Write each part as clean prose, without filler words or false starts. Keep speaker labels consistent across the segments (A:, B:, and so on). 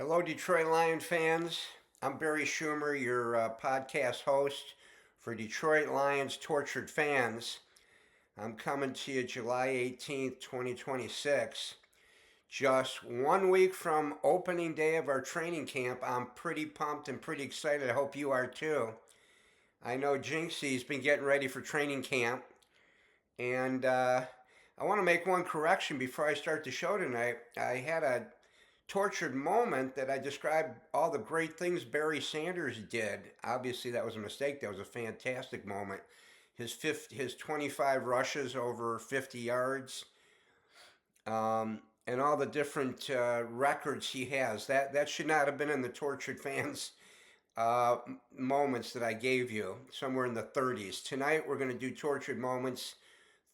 A: Hello, Detroit Lion fans. I'm Barry Schumer, your podcast host for Detroit Lions Tortured Fans. I'm coming to you July 18th, 2026. Just 1 week from opening day of our training camp. I'm pretty pumped and pretty excited. I hope you are too. I know Jinxie's been getting ready for training camp, and I want to make one correction before I start the show tonight. I had a tortured moment that I described all the great things Barry Sanders did. Obviously, that was a mistake. That was a fantastic moment. His 25 rushes over 50 yards, and all the different records he has. That should not have been in the tortured fans uh, moments that I gave you, somewhere in the 30s. Tonight, we're going to do tortured moments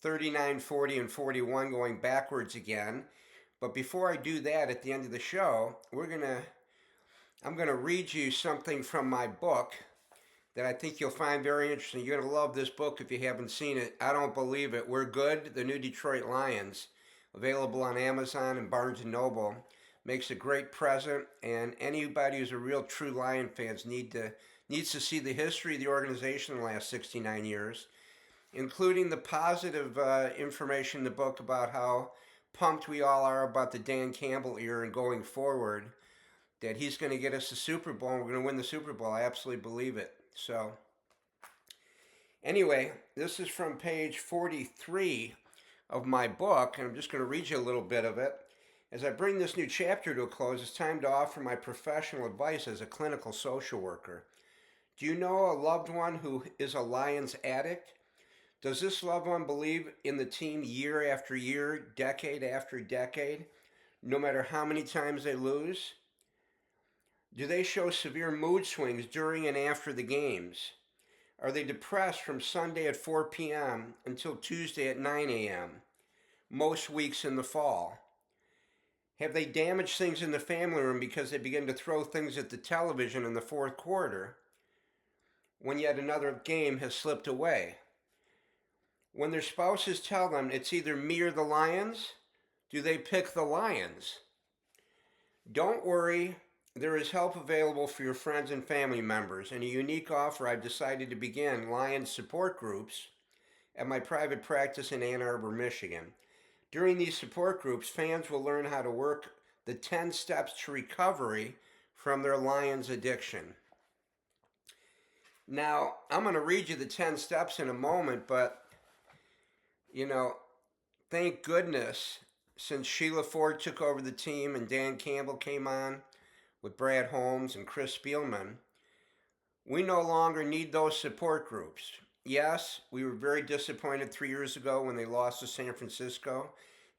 A: 39, 40, and 41, going backwards again. But before I do that, at the end of the show, I'm gonna read you something from my book that I think you'll find very interesting. You're gonna love this book if you haven't seen it. I don't believe it. We're Good, The New Detroit Lions, available on Amazon and Barnes and Noble. Makes a great present, and anybody who's a real true Lion fans needs to see the history of the organization in the last 69 years, including the positive information in the book about how pumped we all are about the Dan Campbell era and going forward, that he's going to get us the Super Bowl and we're going to win the Super Bowl. I absolutely believe it. So, anyway, this is from page 43 of my book, and I'm just going to read you a little bit of it. As I bring this new chapter to a close, it's time to offer my professional advice as a clinical social worker. Do you know a loved one who is a Lions addict? Does this loved one believe in the team year after year, decade after decade, no matter how many times they lose? Do they show severe mood swings during and after the games? Are they depressed from Sunday at 4 p.m. until Tuesday at 9 a.m., most weeks in the fall? Have they damaged things in the family room because they begin to throw things at the television in the fourth quarter when yet another game has slipped away? When their spouses tell them it's either me or the Lions, do they pick the Lions? Don't worry, there is help available for your friends and family members, and a unique offer I've decided to begin Lions support groups at my private practice in Ann Arbor, Michigan. During these support groups, fans will learn how to work the 10 steps to recovery from their Lions addiction. Now, I'm going to read you the 10 steps in a moment, but you know, thank goodness, since Sheila Ford took over the team and Dan Campbell came on with Brad Holmes and Chris Spielman, we no longer need those support groups. Yes, we were very disappointed 3 years ago when they lost to San Francisco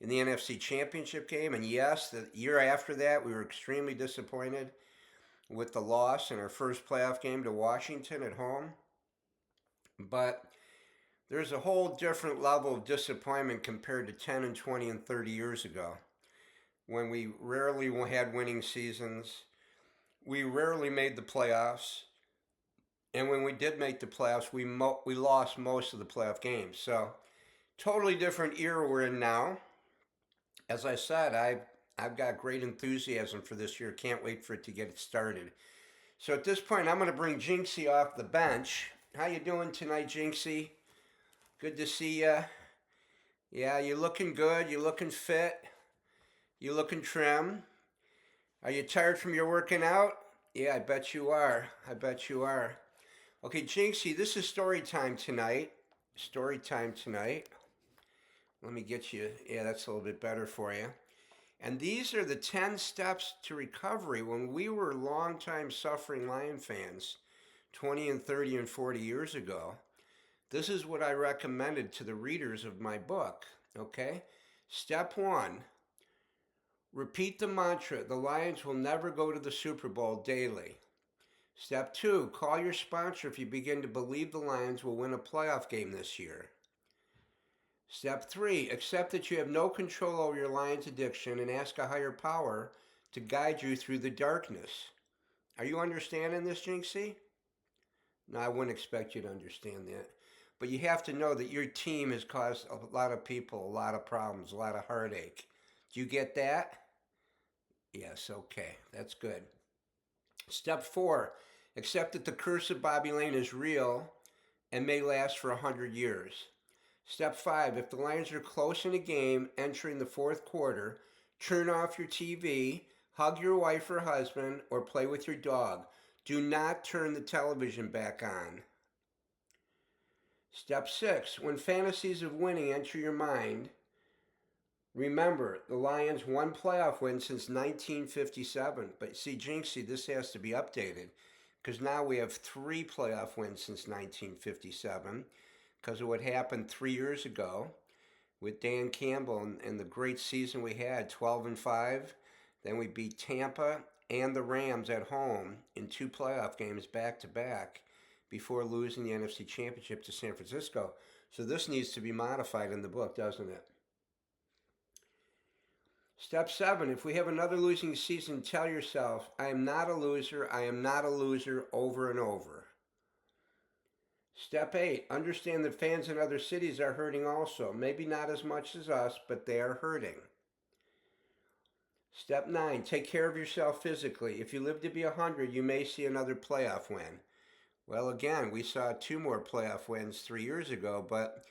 A: in the NFC Championship game. And yes, the year after that, we were extremely disappointed with the loss in our first playoff game to Washington at home. But there's a whole different level of disappointment compared to 10 and 20 and 30 years ago, when we rarely had winning seasons. We rarely made the playoffs. And when we did make the playoffs, we lost most of the playoff games. So, totally different era we're in now. As I said, I've got great enthusiasm for this year. Can't wait for it to get started. So at this point, I'm going to bring Jinxie off the bench. How you doing tonight, Jinxie? Good to see you. Yeah, you're looking good. You're looking fit. You're looking trim. Are you tired from your working out? Yeah, I bet you are. I bet you are. Okay, Jinxie, this is story time tonight. Story time tonight. Let me get you. Yeah, that's a little bit better for you. And these are the 10 steps to recovery when we were longtime suffering Lion fans 20 and 30 and 40 years ago. This is what I recommended to the readers of my book, okay? Step 1, repeat the mantra, the Lions will never go to the Super Bowl daily. Step 2, call your sponsor if you begin to believe the Lions will win a playoff game this year. Step 3, accept that you have no control over your Lions addiction and ask a higher power to guide you through the darkness. Are you understanding this, Jinxie? No, I wouldn't expect you to understand that. But you have to know that your team has caused a lot of people a lot of problems, a lot of heartache. Do you get that? Yes, okay, that's good. Step 4, accept that the curse of Bobby Lane is real and may last for 100 years. Step 5, if the Lions are close in a game entering the fourth quarter, turn off your TV, hug your wife or husband, or play with your dog. Do not turn the television back on. Step 6, when fantasies of winning enter your mind, remember the Lions' one playoff win since 1957. But see, Jinxie, this has to be updated because now we have 3 playoff wins since 1957 because of what happened 3 years ago with Dan Campbell and the great season we had, 12-5. Then we beat Tampa and the Rams at home in 2 playoff games back to back before losing the NFC Championship to San Francisco. So this needs to be modified in the book, doesn't it? Step 7, if we have another losing season, tell yourself, I am not a loser, I am not a loser, over and over. Step 8, understand that fans in other cities are hurting also. Maybe not as much as us, but they are hurting. Step 9, take care of yourself physically. If you live to be 100, you may see another playoff win. Well, again, we saw 2 more playoff wins 3 years ago, but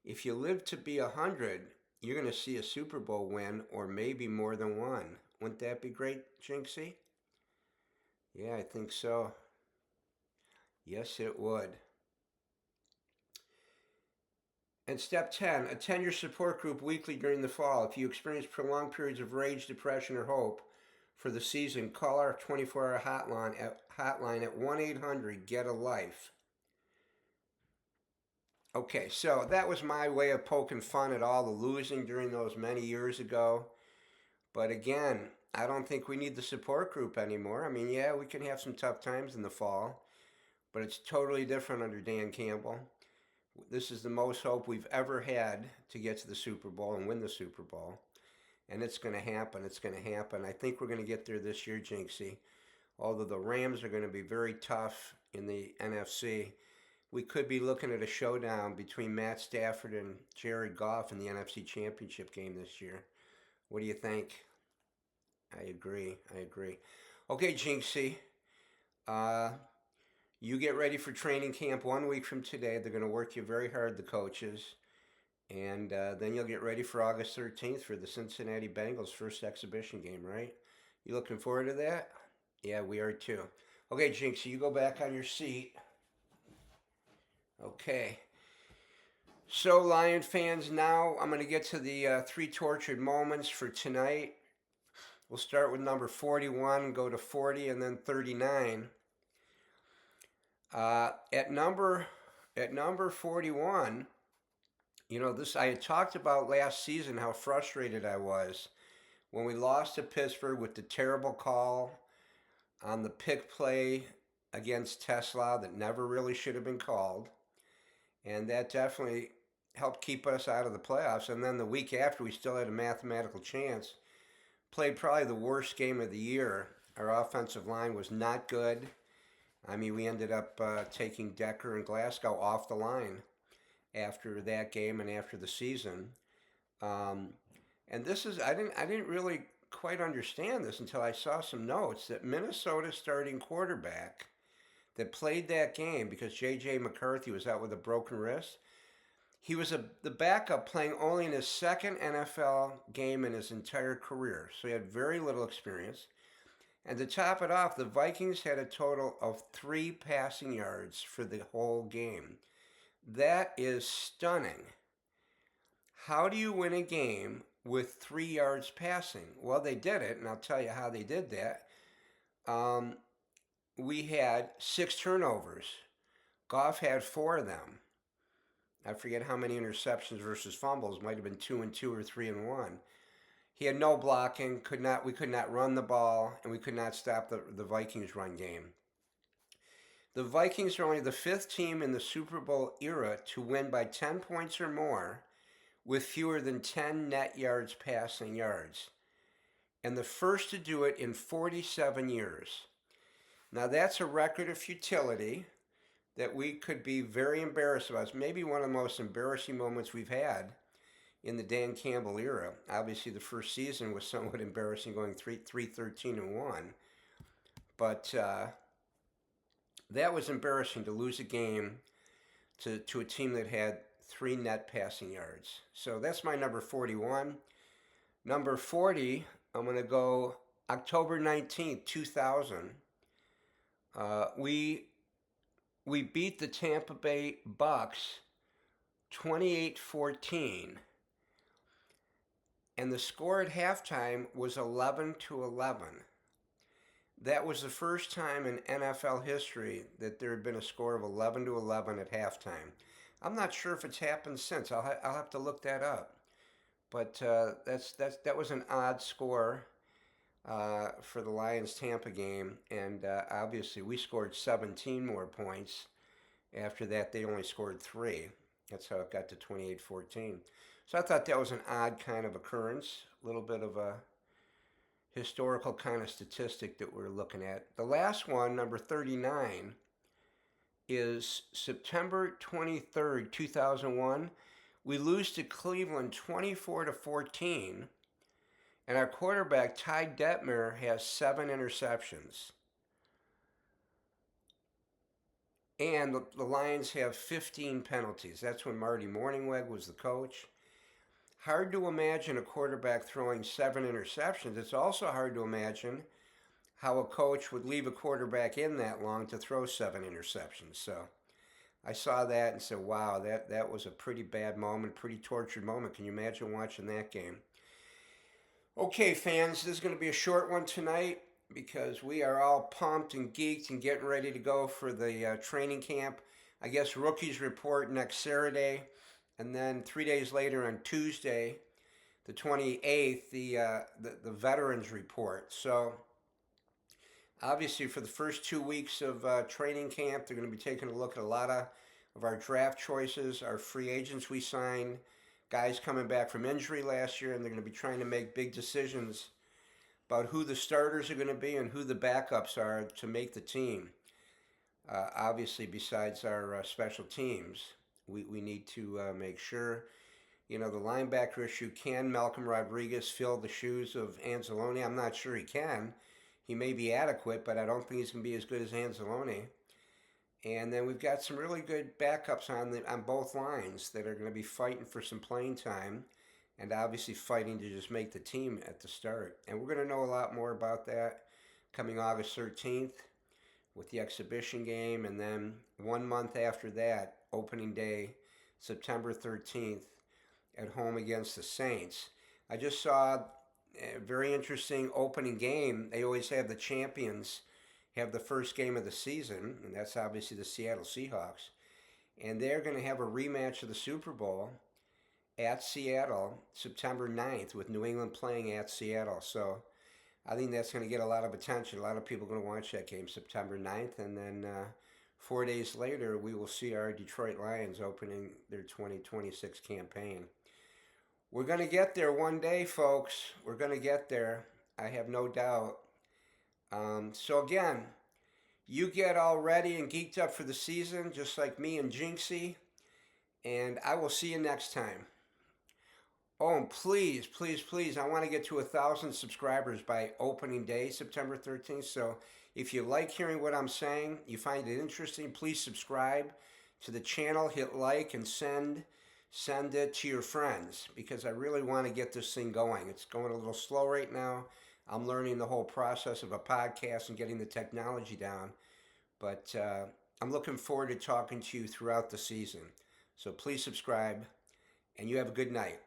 A: if you live to be 100, you're going to see a Super Bowl win or maybe more than one. Wouldn't that be great, Jinxie? Yeah, I think so. Yes, it would. And step 10, attend your support group weekly during the fall. If you experience prolonged periods of rage, depression, or hope for the season, call our 24-hour hotline at 1-800-GET-A-LIFE. Okay, so that was my way of poking fun at all the losing during those many years ago. But again, I don't think we need the support group anymore. I mean, yeah, we can have some tough times in the fall, but it's totally different under Dan Campbell. This is the most hope we've ever had to get to the Super Bowl and win the Super Bowl. And it's going to happen. It's going to happen. I think we're going to get there this year, Jinxie. Although the Rams are going to be very tough in the NFC, we could be looking at a showdown between Matt Stafford and Jared Goff in the NFC Championship game this year. What do you think? I agree. Okay, Jinxie. You get ready for training camp 1 week from today. They're going to work you very hard, the coaches. And then you'll get ready for August 13th for the Cincinnati Bengals' first exhibition game, right? You looking forward to that? Yeah, we are too. Okay, Jinxie, you go back on your seat. Okay. So, Lion fans, now I'm going to get to the 3 tortured moments for tonight. We'll start with number 41, go to 40, and then 39. At number 41, you know, this I had talked about last season how frustrated I was when we lost to Pittsburgh with the terrible call on the pick play against Tesla that never really should have been called. And that definitely helped keep us out of the playoffs. And then the week after, we still had a mathematical chance. Played probably the worst game of the year. Our offensive line was not good. I mean, we ended up taking Decker and Glasgow off the line after that game and after the season. And this is I didn't really quite understand this until I saw some notes that Minnesota's starting quarterback that played that game because J.J. McCarthy was out with a broken wrist. He was the backup playing only in his second NFL game in his entire career, so he had very little experience. And to top it off, the Vikings had a total of 3 passing yards for the whole game. That is stunning. How do you win a game with 3 yards passing? Well, they did it, and I'll tell you how they did that. We had 6 turnovers. Goff had 4 of them. I forget how many interceptions versus fumbles. Might have been 2 and 2 or 3 and 1. He had no blocking. We could not run the ball, and we could not stop the Vikings run game. The Vikings are only the 5th team in the Super Bowl era to win by 10 points or more with fewer than 10 net yards passing yards, and the first to do it in 47 years. Now that's a record of futility that we could be very embarrassed about. It's maybe one of the most embarrassing moments we've had in the Dan Campbell era. Obviously, the first season was somewhat embarrassing, going 13-1, but that was embarrassing to lose a game to a team that had 3 net passing yards. So that's my number 41. Number 40, I'm going to go October 19th, 2000. We beat the Tampa Bay Bucks 28-14, and the score at halftime was 11-11. That was the first time in NFL history that there had been a score of 11-11 at halftime. I'm not sure if it's happened since. I'll have to look that up. But that was an odd score for the Lions Tampa game, and obviously we scored 17 more points. After that, they only scored 3. That's how it got to 28-14. So I thought that was an odd kind of occurrence, a little bit of a historical kind of statistic that we're looking at. The last one, number 39, is September 23rd, 2001. We lose to Cleveland 24-14, and our quarterback, Ty Detmer, has 7 interceptions. And the Lions have 15 penalties. That's when Marty Mornhinweg was the coach. Hard to imagine a quarterback throwing 7 interceptions. It's also hard to imagine how a coach would leave a quarterback in that long to throw 7 interceptions. So I saw that and said, wow, that was a pretty bad moment, pretty tortured moment. Can you imagine watching that game? Okay, fans, this is going to be a short one tonight because we are all pumped and geeked and getting ready to go for the training camp. I guess rookies report next Saturday, and then 3 days later on Tuesday, the 28th, the veterans report. So obviously for the first 2 weeks of training camp, they're going to be taking a look at a lot of our draft choices, our free agents we signed, guys coming back from injury last year, and they're going to be trying to make big decisions about who the starters are going to be and who the backups are to make the team. Obviously, besides our special teams, we need to make sure, the linebacker issue, can Malcolm Rodriguez fill the shoes of Anzalone? I'm not sure he can. He may be adequate, but I don't think he's going to be as good as Anzalone. And then we've got some really good backups on both lines that are going to be fighting for some playing time and obviously fighting to just make the team at the start. And we're going to know a lot more about that coming August 13th with the exhibition game, and then 1 month after that, opening day, September 13th, at home against the Saints. I just saw a very interesting opening game. They always have the champions have the first game of the season, and that's obviously the Seattle Seahawks. And they're going to have a rematch of the Super Bowl at Seattle, September 9th, with New England playing at Seattle. So I think that's going to get a lot of attention. A lot of people are going to watch that game September 9th. And then 4 days later, we will see our Detroit Lions opening their 2026 campaign. We're going to get there one day, folks. We're going to get there. I have no doubt. So again, you get all ready and geeked up for the season, just like me and Jinxie. And I will see you next time. Oh, and please, please, please, I want to get to 1,000 subscribers by opening day, September 13th. So if you like hearing what I'm saying, you find it interesting, please subscribe to the channel, hit like, and send it to your friends, because I really want to get this thing going. It's going a little slow right now. I'm learning the whole process of a podcast and getting the technology down. But I'm looking forward to talking to you throughout the season. So please subscribe, and you have a good night.